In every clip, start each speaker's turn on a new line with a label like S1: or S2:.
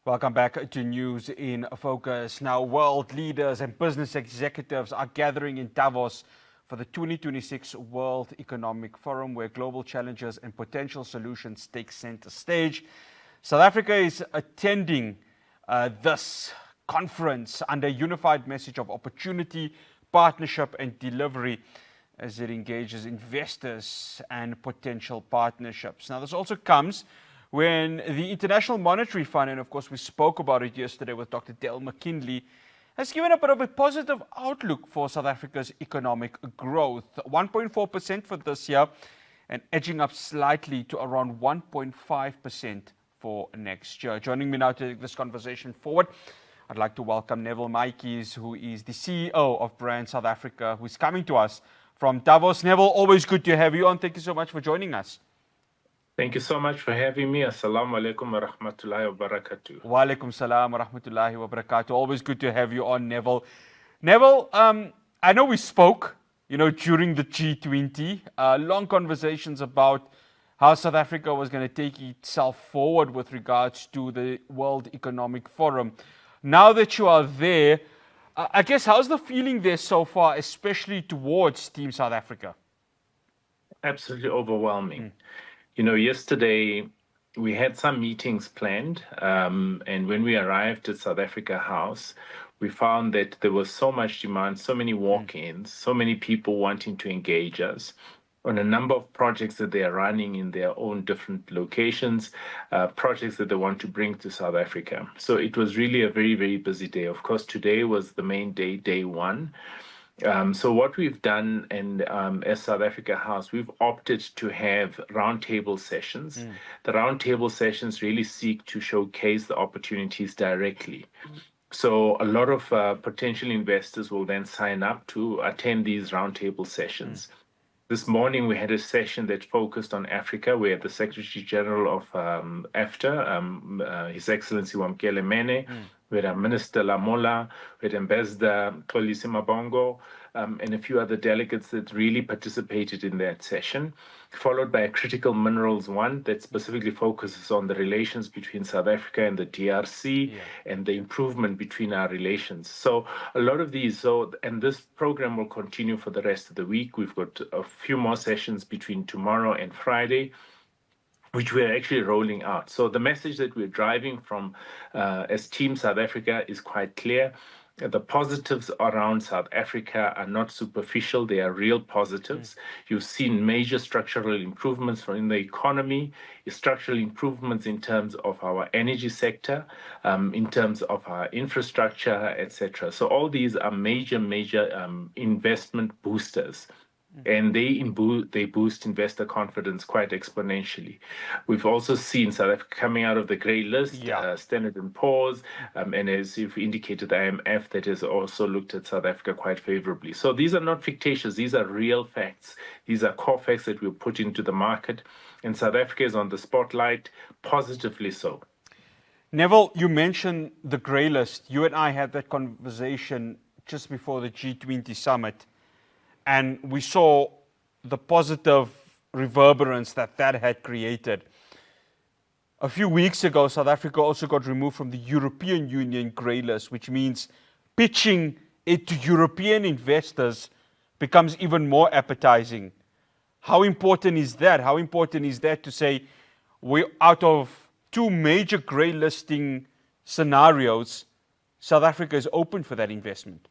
S1: Welcome back to News in Focus. Now, world leaders and business executives are gathering in Davos for the 2026 World Economic Forum, where global challenges and potential solutions take center stage. South Africa is attending this conference under a unified message of opportunity, partnership, and delivery as it engages investors and potential partnerships. Now, this also comes when the International Monetary Fund, and of course we spoke about it yesterday with Dr. Dale McKinley, has given a bit of a positive outlook for South Africa's economic growth. 1.4% for this year and edging up slightly to around 1.5% for next year. Joining me now to take this conversation forward, I'd like to welcome Neville Matjies, who is the CEO of Brand South Africa, who's coming to us from Davos. Neville, always good to have you on. Thank you so much for joining us.
S2: Thank you so much for having me. Assalamu alaikum wa rahmatullahi wa barakatuh.
S1: Wa alaikum salam wa rahmatullahi wa barakatuh. Always good to have you on, Neville. Neville, I know we spoke, during the G20, long conversations about how South Africa was going to take itself forward with regards to the World Economic Forum. Now that you are there, I guess, how's the feeling there so far, especially towards Team South Africa?
S2: Absolutely overwhelming. Yesterday we had some meetings planned, and when we arrived at South Africa House, we found that there was so much demand, so many walk-ins, so many people wanting to engage us on a number of projects that they are running in their own different locations, projects that they want to bring to South Africa. So it was really a very, very busy day. Of course, today was the main day, day one. So what we've done, and as South Africa House, we've opted to have roundtable sessions. The roundtable sessions really seek to showcase the opportunities directly. So a lot of potential investors will then sign up to attend these roundtable sessions. This morning we had a session that focused on Africa, where the Secretary General of AfTA, His Excellency Wamkele Mene, we had Minister Lamola, we had Ambassador Xolisi Mabongo, and a few other delegates that really participated in that session, followed by a critical minerals one that specifically focuses on the relations between South Africa and the DRC and the improvement between our relations. So a lot of these, and this program will continue for the rest of the week. We've got a few more sessions between tomorrow and Friday, which we're actually rolling out. So the message that we're driving from as Team South Africa is quite clear. The positives around South Africa are not superficial, they are real positives. You've seen major structural improvements in the economy, structural improvements in terms of our energy sector, in terms of our infrastructure, etc. So all these are major investment boosters. And they boost investor confidence quite exponentially. We've also seen South Africa coming out of the grey list, Standard & Poor's, and as you've indicated, the IMF that has also looked at South Africa quite favorably. So these are not fictitious, these are real facts. These are core facts that we've put into the market, and South Africa is on the spotlight, positively so.
S1: Neville, you mentioned the grey list. You and I had that conversation just before the G20 summit. And we saw the positive reverberance that had created. A few weeks ago, South Africa also got removed from the European Union grey list, which means pitching it to European investors becomes even more appetizing. How important is that? How important is that to say we're out of two major grey listing scenarios, South Africa is open for that investment?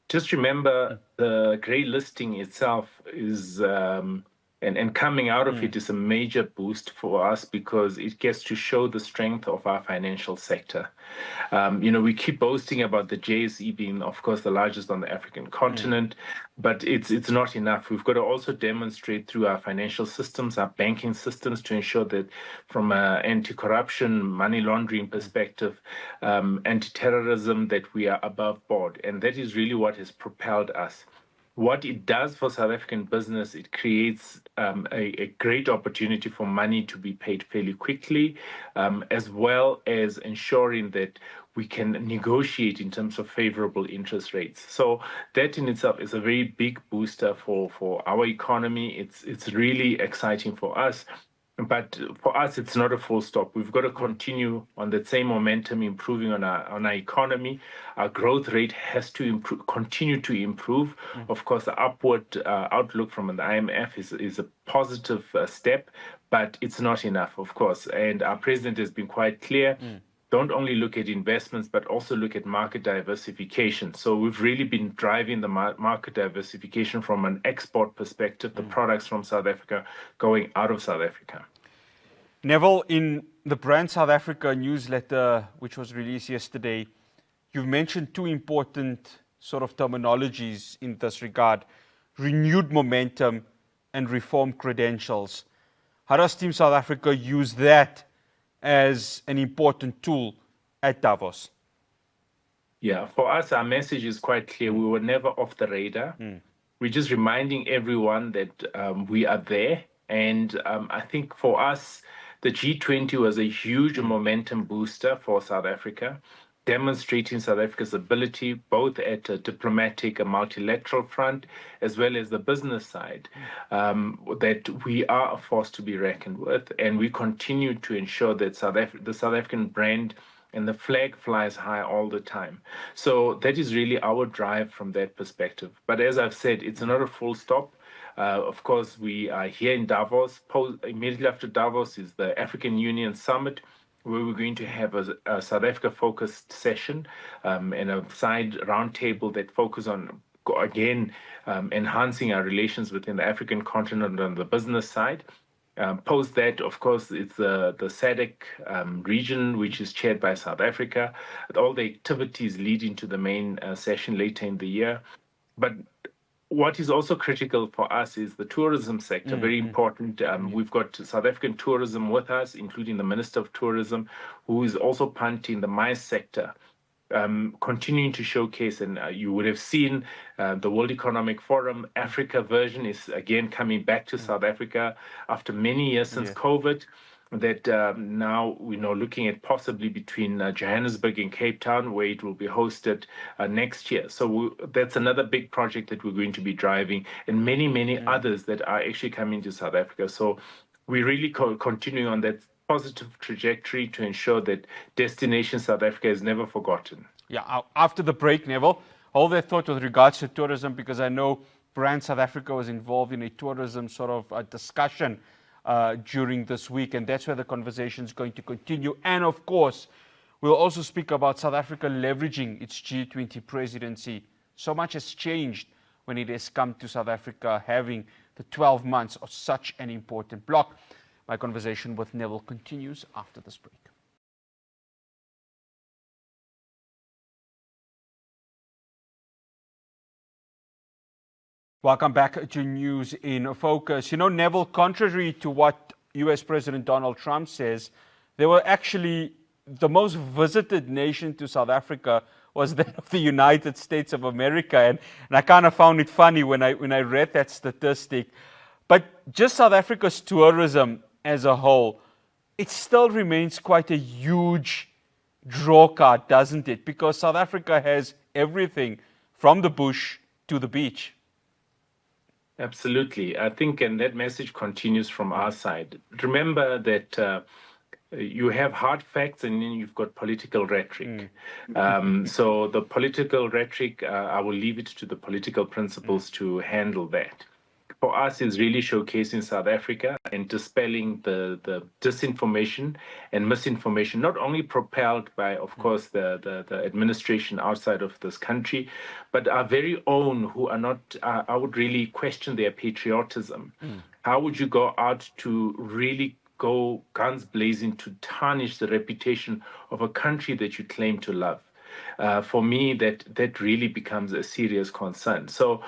S2: Just remember, the grey listing itself is, and coming out of it is a major boost for us because it gets to show the strength of our financial sector. We keep boasting about the JSE being, of course, the largest on the African continent, but it's not enough. We've got to also demonstrate through our financial systems, our banking systems, to ensure that from an anti-corruption, money laundering perspective, anti-terrorism, that we are above board. And that is really what has propelled us. What it does for South African business, it creates a great opportunity for money to be paid fairly quickly, as well as ensuring that we can negotiate in terms of favorable interest rates. So that in itself is a very big booster for our economy. It's really exciting for us. But for us, it's not a full stop. We've got to continue on that same momentum, improving on our economy. Our growth rate has to improve, continue to improve. Of course, the upward outlook from the IMF is a positive step, but it's not enough, of course. And our president has been quite clear. Don't only look at investments, but also look at market diversification. So we've really been driving the market diversification from an export perspective, the products from South Africa going out of South Africa.
S1: Neville, in the Brand South Africa newsletter, which was released yesterday, you've mentioned two important sort of terminologies in this regard: renewed momentum and reform credentials. How does Team South Africa use that as an important tool at Davos?
S2: Yeah, for us, our message is quite clear. We were never off the radar. We're just reminding everyone that we are there. And I think for us, the G20 was a huge momentum booster for South Africa, demonstrating South Africa's ability both at a diplomatic and multilateral front, as well as the business side, that we are a force to be reckoned with. And we continue to ensure that the South African brand and the flag flies high all the time. So that is really our drive from that perspective. But as I've said, it's not a full stop. Of course, we are here in Davos. Immediately after Davos is the African Union Summit, where we're going to have a South Africa-focused session and a side roundtable that focus on, again, enhancing our relations within the African continent on the business side. Post that, of course, it's the SADC region, which is chaired by South Africa. All the activities leading to the main session later in the year. But what is also critical for us is the tourism sector, very important. We've got South African tourism with us, including the Minister of Tourism, who is also punting the MICE sector, continuing to showcase. And you would have seen the World Economic Forum Africa version is again coming back to South Africa after many years since COVID. That now looking at possibly between Johannesburg and Cape Town, where it will be hosted next year. So that's another big project that we're going to be driving, and many others that are actually coming to South Africa. So we're really continuing on that positive trajectory to ensure that Destination South Africa is never forgotten.
S1: Yeah, after the break, Neville, hold that thought with regards to tourism, because I know Brand South Africa was involved in a tourism sort of a discussion during this week, and that's where the conversation is going to continue. And of course, we'll also speak about South Africa leveraging its G20 presidency. So much has changed when it has come to South Africa having the 12 months of such an important block. My conversation with Neville continues after this break. Welcome back to News in Focus. You know, Neville, contrary to what US President Donald Trump says, they were actually the most visited nation to South Africa was that of the United States of America. And I kind of found it funny when I read that statistic. But just South Africa's tourism as a whole, it still remains quite a huge draw card, doesn't it? Because South Africa has everything from the bush to the beach.
S2: Absolutely. I think, and that message continues from our side. Remember that you have hard facts and then you've got political rhetoric. So the political rhetoric, I will leave it to the political principles to handle that. For us, is really showcasing South Africa and dispelling the disinformation and misinformation, not only propelled by, of course, the administration outside of this country, but our very own who are not, I would really question their patriotism. How would you go out to really go guns blazing to tarnish the reputation of a country that you claim to love? For me, that really becomes a serious concern. So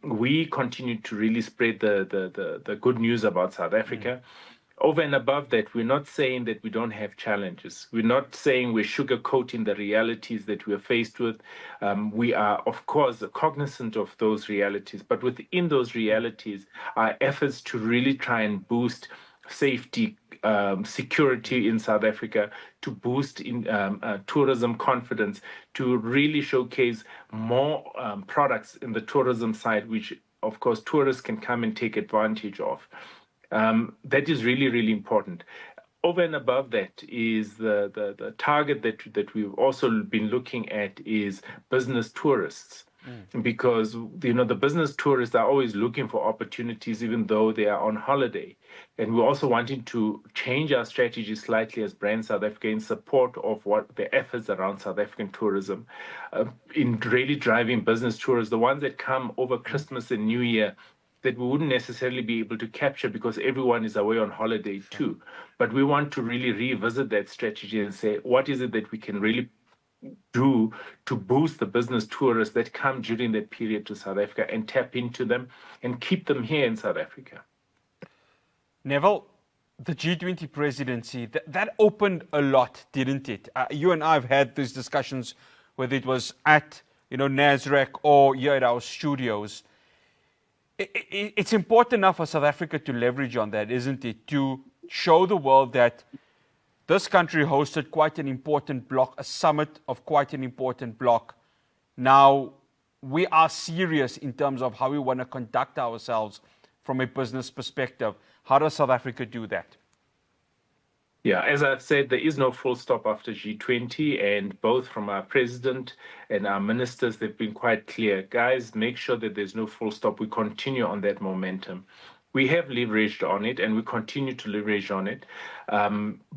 S2: we continue to really spread the good news about South Africa. Over and above that, we're not saying that we don't have challenges. We're not saying we're sugarcoating the realities that we're faced with. We are, of course, cognizant of those realities. But within those realities, our efforts to really try and boost safety, security in South Africa, to boost in tourism confidence, to really showcase more products in the tourism side, which, of course, tourists can come and take advantage of. That is really, really important. Over and above that is the target that we've also been looking at is business tourists. Because the business tourists are always looking for opportunities even though they are on holiday, and we're also wanting to change our strategy slightly as Brand South Africa in support of what the efforts around South African tourism, in really driving business tourists, the ones that come over Christmas and New Year, that we wouldn't necessarily be able to capture because everyone is away on holiday too. But we want to really revisit that strategy and say, what is it that we can really do to boost the business tourists that come during that period to South Africa and tap into them and keep them here in South Africa?
S1: Neville, the G20 presidency, that opened a lot, didn't it? You and I have had these discussions, whether it was at Nasrec or here at our studios. It's important enough for South Africa to leverage on that, isn't it? To show the world that this country hosted quite an important bloc, a summit of quite an important bloc. Now, we are serious in terms of how we want to conduct ourselves from a business perspective. How does South Africa do that?
S2: Yeah, as I've said, there is no full stop after G20, and both from our president and our ministers, they've been quite clear. Guys, make sure that there's no full stop. We continue on that momentum. We have leveraged on it, and we continue to leverage on it.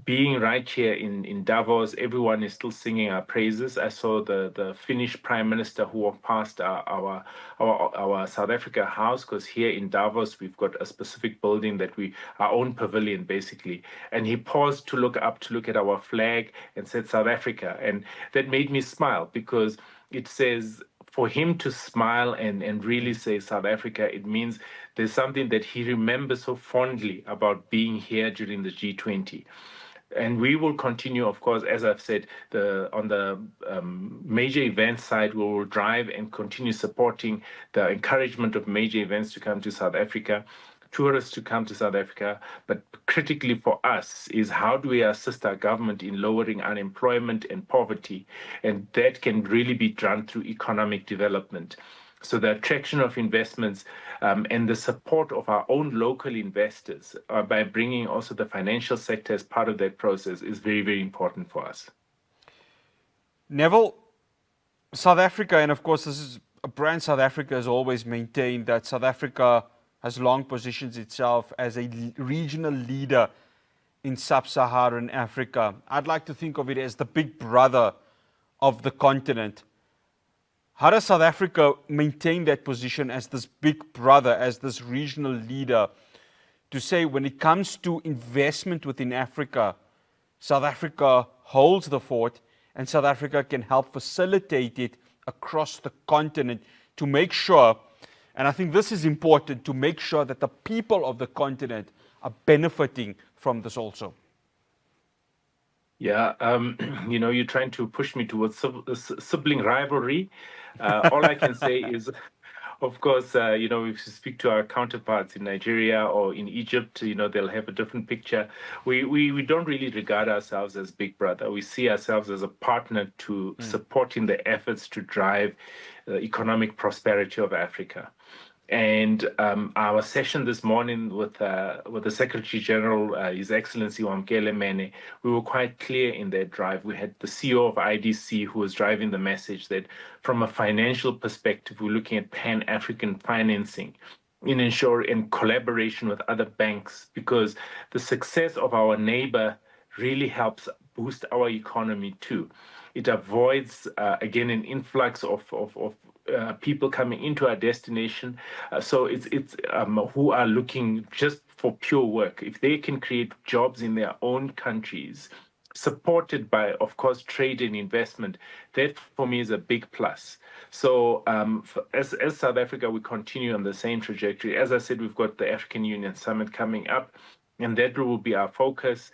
S2: Being right here in Davos, everyone is still singing our praises. I saw the Finnish Prime Minister who walked past our South Africa house, because here in Davos we've got a specific building that our own pavilion basically, and he paused to look up to look at our flag and said South Africa, and that made me smile because it says, for him to smile and really say South Africa, it means there's something that he remembers so fondly about being here during the G20. And we will continue, of course, as I've said, on the major events side, we will drive and continue supporting the encouragement of major events to come to South Africa, tourists to come to South Africa. But critically for us is, how do we assist our government in lowering unemployment and poverty? And that can really be done through economic development. So the attraction of investments and the support of our own local investors by bringing also the financial sector as part of that process is very, very important for us.
S1: Neville, South Africa, and of course this is a brand South Africa has always maintained that South Africa has long positioned itself as a regional leader in sub-Saharan Africa. I'd like to think of it as the big brother of the continent. How does South Africa maintain that position as this big brother, as this regional leader, to say when it comes to investment within Africa, South Africa holds the fort and South Africa can help facilitate it across the continent to make sure, and I think this is important, to make sure that the people of the continent are benefiting from this also?
S2: Yeah, you're trying to push me towards sibling rivalry. All I can say is, of course, if you speak to our counterparts in Nigeria or in Egypt, they'll have a different picture. We don't really regard ourselves as big brother. We see ourselves as a partner to supporting the efforts to drive the economic prosperity of Africa. And our session this morning with the Secretary General, His Excellency Wamkele Mene, we were quite clear in that drive. We had the CEO of IDC who was driving the message that from a financial perspective, we're looking at Pan-African financing in collaboration with other banks, because the success of our neighbor really helps boost our economy too. It avoids, again, an influx of people coming into our destination. So it's who are looking just for pure work. If they can create jobs in their own countries, supported by, of course, trade and investment, that for me is a big plus. So as South Africa, we continue on the same trajectory. As I said, we've got the African Union Summit coming up, and that will be our focus.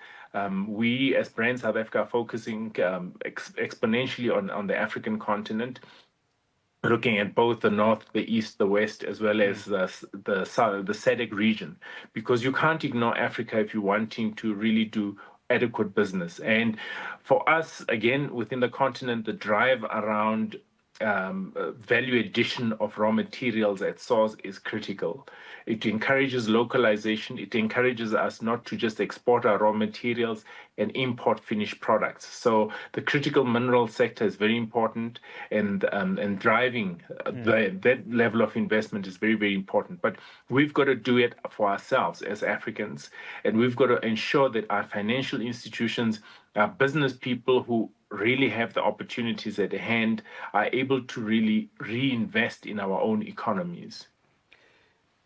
S2: We, as Brand South Africa, are focusing exponentially on the African continent, looking at both the north, the east, the west, as well as the south, the SADC region, because you can't ignore Africa if you're wanting to really do adequate business. And for us, again, within the continent, the drive around value addition of raw materials at source is critical. It encourages localization. It encourages us not to just export our raw materials and import finished products. So the critical mineral sector is very important, and driving that level of investment is very, very important. But we've got to do it for ourselves as Africans, and we've got to ensure that our financial institutions, our business people who really have the opportunities at hand are able to really reinvest in our own economies.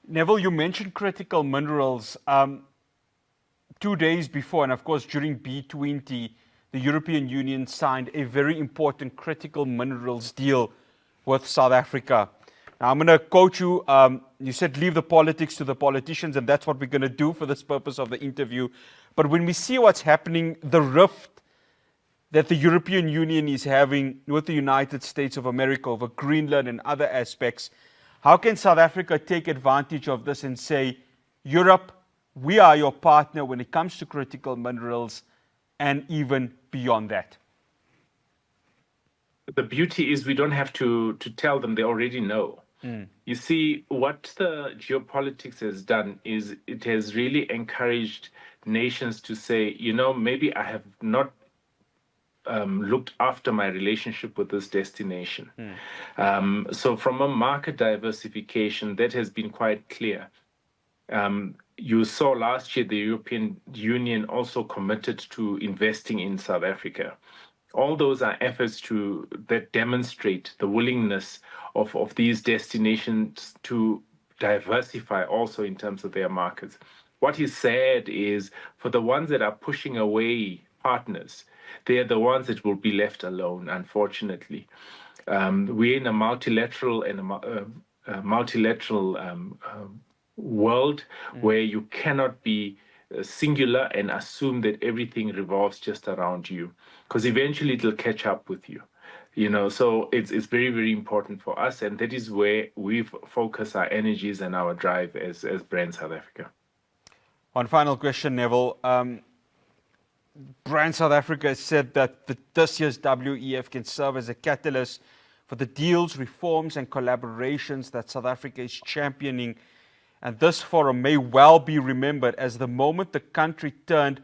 S1: Neville, you mentioned critical minerals. 2 days before, and of course during B20, the European Union signed a very important critical minerals deal with South Africa. Now, I'm going to quote you. You said leave the politics to the politicians, and that's what we're going to do for this purpose of the interview. But when we see what's happening, the rift that the European Union is having with the United States of America over Greenland and other aspects, how can South Africa take advantage of this and say, Europe, we are your partner when it comes to critical minerals and even beyond that?
S2: The beauty is we don't have to tell them, they already know. You see, what the geopolitics has done is it has really encouraged nations to say, maybe I have not looked after my relationship with this destination. So from a market diversification, that has been quite clear. You saw last year the European Union also committed to investing in South Africa. All those are efforts that demonstrate the willingness of these destinations to diversify also in terms of their markets. What is sad is for the ones that are pushing away partners, they are the ones that will be left alone, unfortunately. We're in a multilateral world where you cannot be singular and assume that everything revolves just around you, because eventually it'll catch up with you. So it's very, very important for us, and that is where we focus our energies and our drive as Brand South Africa.
S1: One final question, Neville. Brand South Africa has said that this year's WEF can serve as a catalyst for the deals, reforms, and collaborations that South Africa is championing. And this forum may well be remembered as the moment the country turned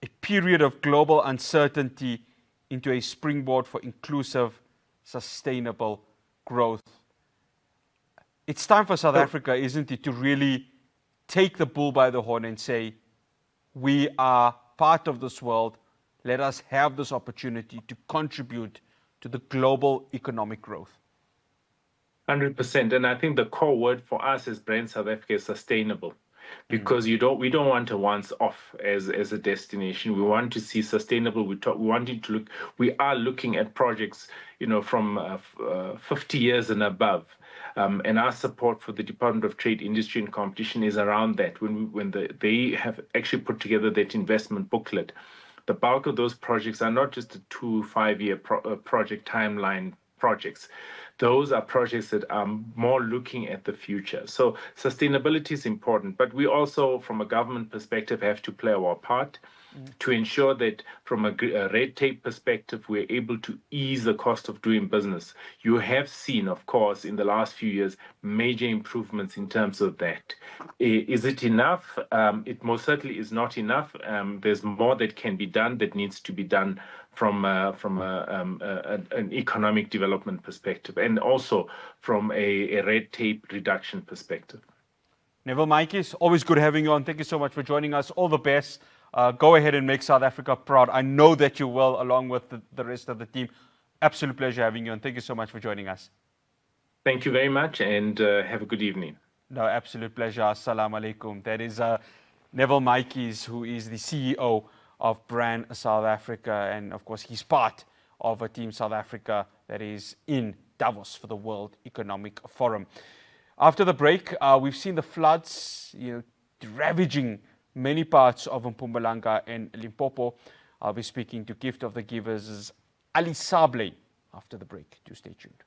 S1: a period of global uncertainty into a springboard for inclusive, sustainable growth. It's time for South Africa, isn't it, to really take the bull by the horn and say, we are part of this world. Let us have this opportunity to contribute to the global economic growth.
S2: 100%. And I think the core word for us as Brand South Africa is sustainable, because we don't want a once off as a destination. We want to see sustainable. We are looking at projects, from 50 years and above. And our support for the Department of Trade, Industry and Competition is around that. They have actually put together that investment booklet, the bulk of those projects are not just a 2-5 year project timeline projects. Those are projects that are more looking at the future. So sustainability is important, but we also, from a government perspective, have to play our part to ensure that from a red tape perspective, we're able to ease the cost of doing business. You have seen, of course, in the last few years, major improvements in terms of that. Is it enough? It most certainly is not enough. There's more that can be done, that needs to be done from an economic development perspective, and also from a red tape reduction perspective.
S1: Neville Matjies, always good having you on. Thank you so much for joining us. All the best. Go ahead and make South Africa proud. I know that you will, along with the rest of the team. Absolute pleasure having you on. Thank you so much for joining us.
S2: Thank you very much, and have a good evening.
S1: No, absolute pleasure. Assalamu alaikum. That is Neville Matjies, who is the CEO of Brand South Africa, and of course he's part of a Team South Africa that is in Davos for the World Economic Forum. After the break, we've seen the floods, ravaging many parts of Mpumalanga and Limpopo. I'll be speaking to Gift of the Givers' Ali Sable after the break. Do stay tuned.